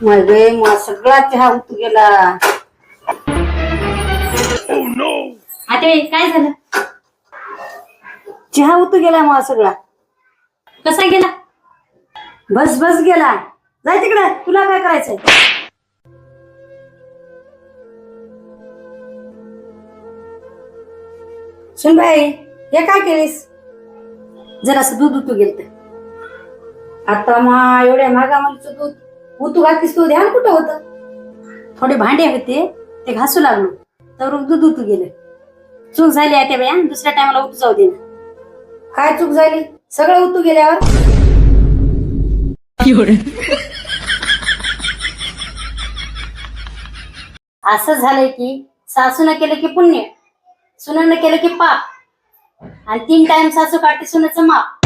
मध्ये मग सगळा चहा उतू गेला. आता काय झालं? चहा उतू गेला मग सगळा. कसा गेला? बस बस गेला. जाय तिकडे, तुला काय करायचंय? सुनबाई, हे काय केलीस? जरासं दूध उतू गेलं. आता मग एवढ्या महागामालीचं दूध उतू घालतीस, तू ध्यान कुठं होतं? थोडे भांडे होते ते घासू लागलो तर दूध उतू गेलं. चूक झाली आता बाया, दुसऱ्या टायमाला उतू जाऊ दे ना. काय चूक झाली? सगळं उतू गेल्यावर असं झालंय की सासूनं केलं की पुण्य, सुनानं केलं की पाप, आणि 3 टाइम सासू काढते सुनाचं माप.